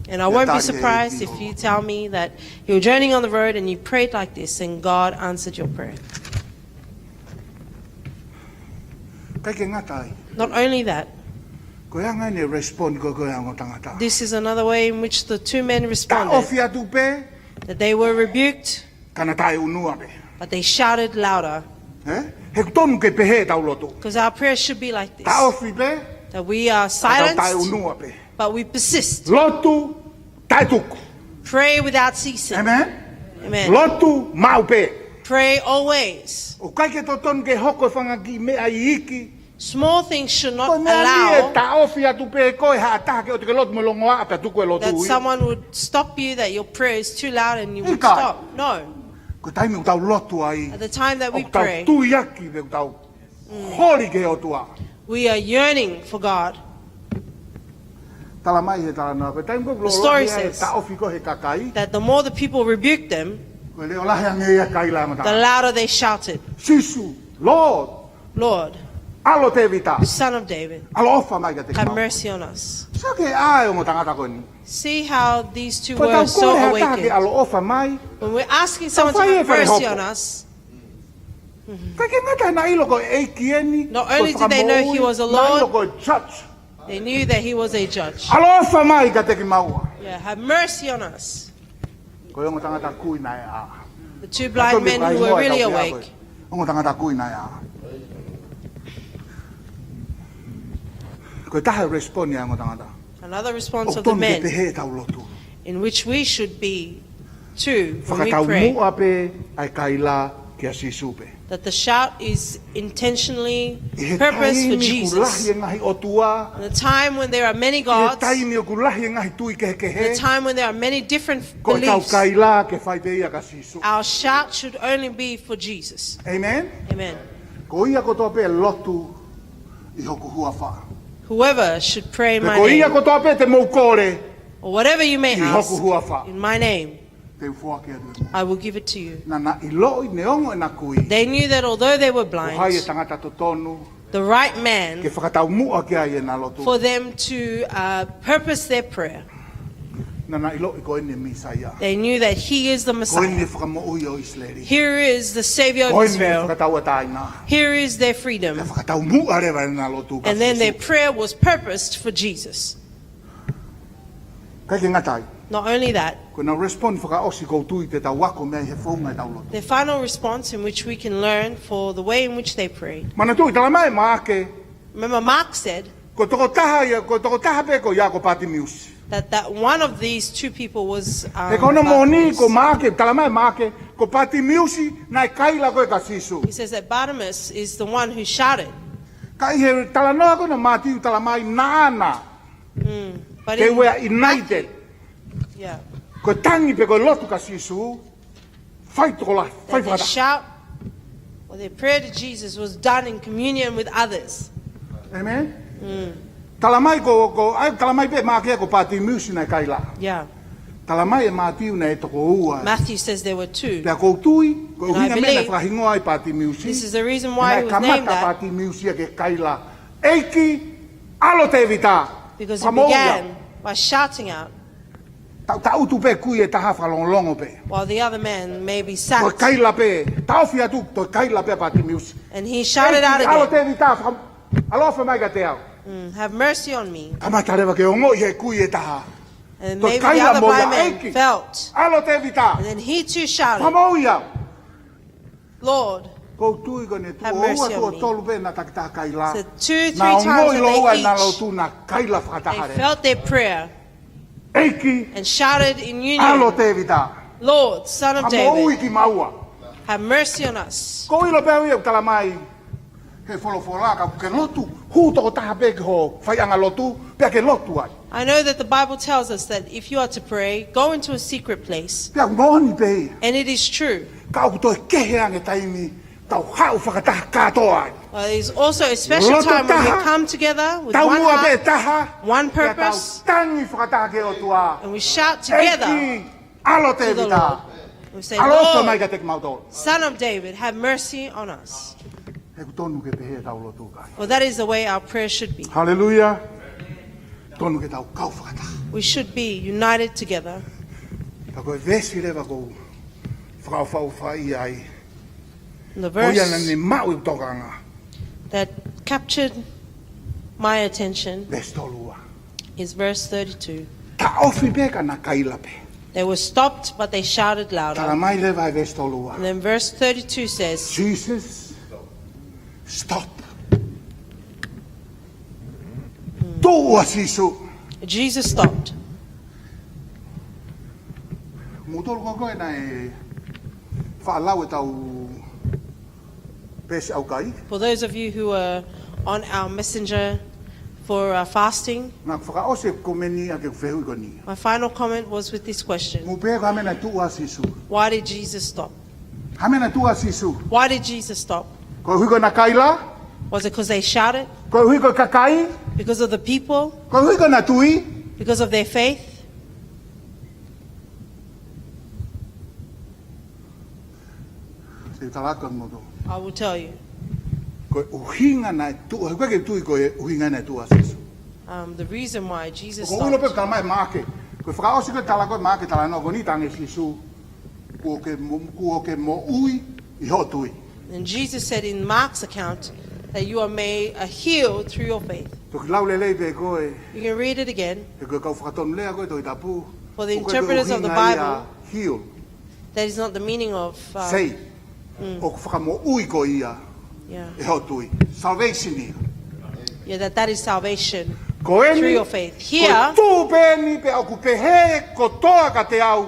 And I won't be surprised if you tell me that you're journeying on the road and you prayed like this and God answered your prayer. Kai ke ngatai. Not only that, Ko ia ngai ne respond ko ko ia ngo tangata. this is another way in which the two men Ta responded. ofi atu pe That they were rebuked, kana tai unua pe. but they shouted louder. He tonu ke pe he tau lotu. Because our prayer should be like this. Ta ofi pe That we are ta tai silenced, unua pe. but we persist. Lotu tai tuku. Pray without ceasing. Amen. Amen. Lotu mau pe. Pray always. O kai ke to tonu ke hoko whanga ki me ai iki. Small things should Ko not mea ni e allow ta ofi atu pe ko e ha ataha ke o te ke lotu mo longo a pe tuku e lotu that ui. someone would stop you, that your prayer is too loud and you would Ika. stop. No. Ko taimi o tau lotu ai. At the time that we O tau pray, tui aki me o tau hori ke o tua. we are yearning for God. Tala mai he tala na. Koe taim ko The story lo says ta ofi ko he kakai. that the more the people rebuked them, Koe leo lahe ange ia kai la the mata. louder they shouted, Sisu, Lord, Lord, alo te vita. Son of David, Alo ofa mai ka te have mau. mercy on us. Sa ke ai o mo tangata ko ni. See how these two Koe tau words so ko he ta ke awakened. alo ofa mai. When we're asking someone to whai e have whare mercy hopo. on us, Ka ke ngata na ilo ko e kieni. Not only did they know he was a Na ilo Lord, ko judge. they knew that he was a judge. Alo ofa mai ka te ki maua. Yeah, have mercy on us. Koe o mo tangata kui na e a. The two blind men who were really awake. O mo tangata kui na e a. Koe tahe respondi a mo tangata. Another response O of the tonu ke men, pehe tau lotu. in which we should be too when we Whakatau pray. mua pe ai kaila kia sisupe. That the shout is intentionally I he purposed for taimi ku lahi Jesus. e ngahi o tua. In the time when there are many I he gods, in taimi o ku lahi e ngahi tui ke ke the he. time when there are many different Ko e tau beliefs, kaila ke whai pe ia ka sisu. our shout should only be for Jesus. Amen? Amen. Ko ia ko toa pe lotu i hoku hua wha. Whoever should pray in Pe my ko ia name, ko toa pe te mou kore or whatever you may i ask, hoku hua wha. in my name, Te ufua ke atu. I will give it to you. Na na i loo i neongo e na kui. They knew that although they were O hai e blind, tangata to tonu. the right Ke man whakatau mua ke ai e na lotu. for them to purpose their prayer. Na na i loo i ko ene misaia. They knew that he is the Ko ene Messiah. whakamoui o Isleri. Here is the Savior Ko of ene Israel. whakatau e taina. Here is their Ke freedom. whakatau mua rewa e na lotu. ka And then their sisu. prayer was purposed for Jesus. Kai ke ngatai. Not only that, Ko na respond whakaosi koutu i te tau wako mea i he whaunga i tau lotu. their final response in which we can learn for the way in which they prayed. Mana tui, tala mai maake. Remember, Mark said Ko toko taha pe ko ia ko pati miusi. that one of these two people was E kono moni Bartimaeus. ko maake, tala mai maake. Ko pati miusi na e kaila ko e ka sisu. He says that Bartimaeus is the one who shouted. Kai he tala noa ko na matiu tala mai naana. But They in were united. Matthew, yeah, Ko tangi pe ko lotu ka sisu. Fai toko la, fai that their whakata. shout or their prayer to Jesus was done in communion with others. Amen? Tala mai tala mai pe maake ko pati miusi na e kaila. Yeah, Tala mai e matiu na e toko ua. Matthew says there were two. Pea koutui, ko And I hinga mena believe whahingoa i pati miusi. This is the reason why he was Kamata named that, pati miusi ke kaila. Eiki, alo te vita. because he Whamoia. began by shouting out, Ta utu pe kui e taha whalonglongo pe. while the other man maybe Toi sat, kaila pe, ta ofi atu, toi kaila pe pati miusi. and he shouted out Alo again, te vita, alo fa mai ka te au. have mercy on me. Kamata rewa ke ongo i he kui e taha. And Toi maybe the kaila other mo blind ia man eiki. felt, Alo te vita. and then he too shouted, Whamoia. Lord, Koutui ko ne tu Have o mercy ua on tu me. tolu pe na takita kaila. said 2-3 Na ongo times i and loa they na each, lotu na kaila they whakatahare. felt their prayer Eiki, and shouted in alo union, te vita. Lord, Son of Hamoui David, ki maua. have mercy on us. Ko ilo pe ia tala mai. He wholofola ka ke lotu. Hu toko taha pe ke ho whai anga lotu. Pea ke lotu ai. I know that the Bible tells us that if you are to pray, go into a secret place. Pea moni pe. And it is true. Ka au toi kehe ange taimi. Tau hau whakataha katoa ai. There is also a special Loto time when we taha. come together with Tau one mua pe heart taha. one Pea tau purpose. tangi whakataha ke o tua. And we shout together Eiki, alo te to the vita. Lord. We say, Alo so mai Lord, ka te mautoro. Son of David, have mercy on us. He ku tonu ke pehe tau lotu kai. Well, that is the way our prayer should be. Hallelujah. Tonu ke tau kau whakataha. We should be united together. Ta koe vesi rewa kou whakau whai ai. And the Ko ia na verse ni mau i tokanga. that captured my attention Vesi tolua. is verse 32. Ta ofi peka na kaila pe. They were stopped, but they shouted Tala louder. mai lewa e vesi tolua. And then verse 32 says, Jesus, stop. Tua sisu. Jesus stopped. Mutoro ko koe na e whaalau e tau pesi au kai. For those of you who are on our messenger for fasting, Nā whakaose ko meni a ke whehui ko ni. my final comment was with this question. Mu pēko hamena tua sisu. Why did Jesus stop? Hamena tua sisu. Why did Jesus stop? Ko hui ko na kaila. Was it because they shouted? Ko hui ko kakai. Because of the people? Ko hui ko na tui. Because of their faith, Se talaka moto. I will tell you. Ko uhinga na tu, ko ke tu ko uhinga na tu asis. The reason why Jesus Ko ulo pe stopped, kalmai make. Ko fra o sika talaka make talano ko ni tangi sisu. Ko ke mo ui I ho tui. and Jesus said in Mark's account that you are made healed through your faith. To lau le pe ko e You can read it again. ko ka fra ton le ko to tapu. For the interpreters of the Bible, heal. that is not the meaning of. Sei. O fra mo ui ko ia. Yeah, I ho tui. Salvation ia. yeah, that is salvation Ko e through ni your faith. Here, Ko tu pe ni pe o ku pe he ko toa ka te au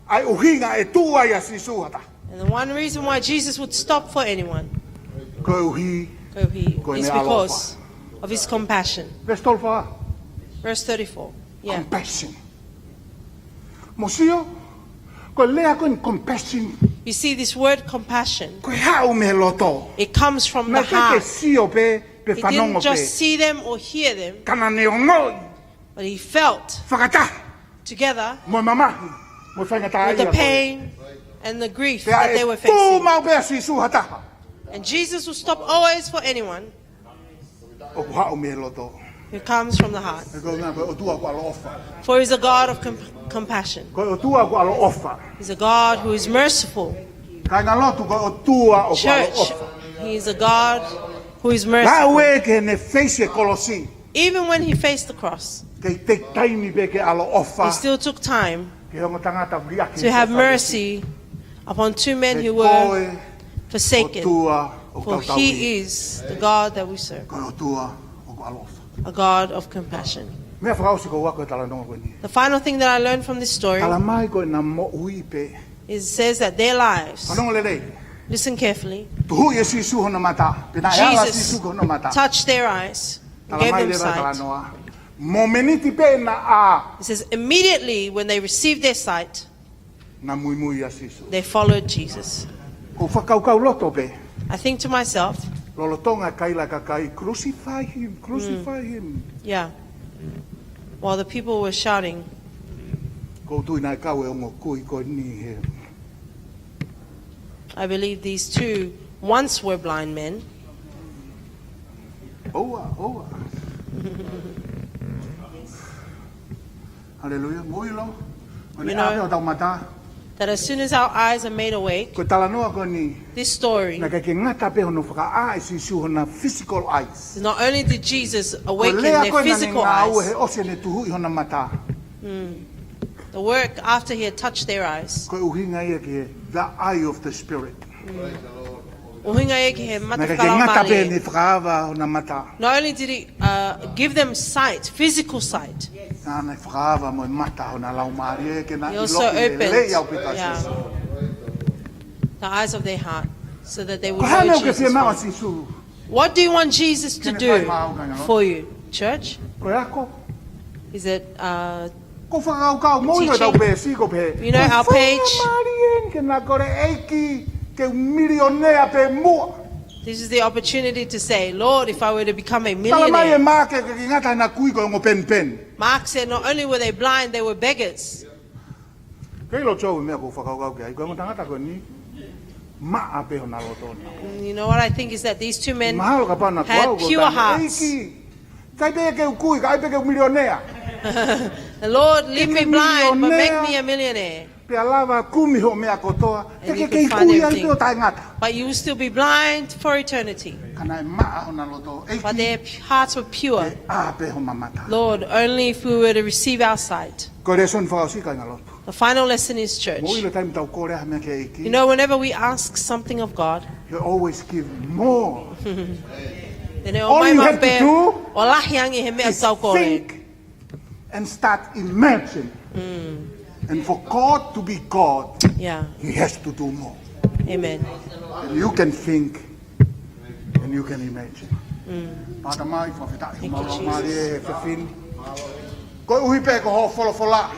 ai uhinga e tu ai asisu hata. and the one reason why Jesus would stop for anyone Ko uhi is because of his compassion. Vestolfa Verse 34. Yeah. compassion. Mosio ko lea ko compassion You see, this word compassion, ko hau me loto. it comes from Na the ke heart. sio pe He whanongo didn't just pe. see them or hear them, Kana ne ongo but he felt whakata together mo mamahi mo whangata with the ia. pain and the grief Pea that they were e tu facing. mau pe asisu hata. And Jesus will stop always for anyone O ku hau me loto. who comes from the heart. E ko na ko o tua ko alo ofa. For he's a God of compassion. Ko o tua ko alo ofa. He's a God who is merciful. Kai na lotu ko o tua o ko alo Church, ofa. he is a God who is La merciful. we ke ne face kolosi. Even when he faced the cross, Ke te taimi pe ke alo ofa. he still took time Ke hongo tangata riaki. to have mercy upon two men who were forsaken. For he is the God that we serve, Ko o tua o ko alo ofa. a God of compassion. Mea whakausi ko wako e tala nonga koe ni. The final thing that I learned from this story Tala mai koe na mo ui pe. is it says that their lives, Whanonga le rei. listen carefully, Tuhu e sisu hona mata. Pena e ala Jesus sisu hona mata. touched their eyes and Tala gave mai them le wa tala sight. noa. Mo meniti pe na a. It says immediately when they received their sight, Na mui mui a sisu. they followed Jesus. Ko whakaukau loto pe. I think to myself, Lolotonga kaila ka kai. Crucify him. Crucify him. yeah, while the people were shouting, Ko tui nai kau e ongo kui koe ni he. I believe these two once were blind men. Oa, oa. Hallelujah. Moilo. You Ni know- ape o tau mata. That as soon as our eyes are made awake, Ko tala noa ko ni. this story, Na ke ngata pe hono whaka a e sisu hona physical eyes. not only did Jesus Ko awaken lea their koe na ni physical ngā au he eyes, ose ne tuhu i hona mata. the work after he had touched their eyes, Ko uhinga ia ke the eye of the spirit. uhinga e ki he Na ke matakalau ngata pe male. ni whakaava hona mata. Not only did he give them sight, physical sight, Nā nei whakaava mo i mata hona lau maari e ke na he i also loki e lei au opened pita sisu. the eyes of their heart so that they would Ko know hana o ke Jesus. whia maa from- sisu. What do you want Jesus to Kene do whai maa au kanga no? for you, church? Ko e ako. Is it Ko whakaukau mo i o tau pe si ko pe. You know, our Ko page- whanga maari e ke na kore eiki ke milionea pe mua. this is the opportunity to say, Lord, if I were to become a Tala mai e millionaire. maa ke ngata na kui ko ngo pen pen. Mark said not only were they blind, they were beggars. Kei lo tau mea ko whakaukau ke ai. Ko ngata ko ni. Maa pe hona lotona. And you know what I think is that these two men Mahalo ka pana had kuau ko pure tana. hearts. Eiki. Kai pe ke ukui, kai pe ke milionea. The Lord, leave me Eke blind, but make millionaire. me a millionaire. Pe alava kumi ho mea kotoa. Te And ke you kei can find kui ai everything. pe o tai ngata. But you will still be blind for eternity. Kana e maa hona loto. But Eiki. their hearts were pure. E a pe ho mamata. Lord, only if we were to receive our sight. Ko re son whakausi kai ngā loto. The final lesson is church. Mo ilo taimi tau kore ha mea ke eiki. You know, whenever we ask something of God, You always give more. then e o All mai you mau have to pe, do o lahi angi he mea Is tau kore. think and start imagine. And for God to be God, Yeah, He has to do more. amen. And you can think and you can imagine. Pata mai whawhita i Thank you, maua Jesus. maari e whiwhini. Koe uhi pe ko ho wholofola.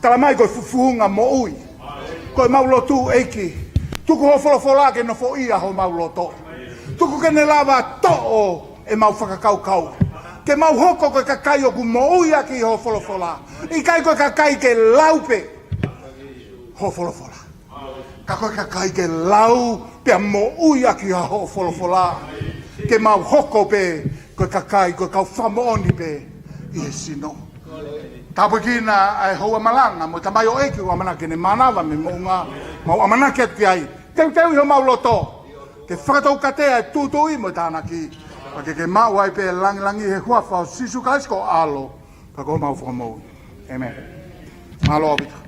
Tala mai koe fufuhunga mo ui. Koe maulotu eiki. Tuku ho wholofola ke no fo ia ho mauloto. Tuku ke ne lava to'o e mau whakakaukau. Ke mau hoko koe kakai o ku mo uia ki ho folofola. I kai koe kakai ke laupe. Ho folofola. Ka koe kakai ke lau pe mo uia ki ho folofola. Ke mau hoko pe koe kakai koe kau whamoni pe. I e sino. Tapakina ai hoa malanga mo tamai o eki o amana ke ne manawa me mo nga mau amana ke ai. Teu i ho mau loto. Ke whakatau katea e tūtui mo tāna ki. Pake ke mau ai pe langi he huafa o sisu kaisko alo. Ka ko mau whakamau. Amen. Malo abita.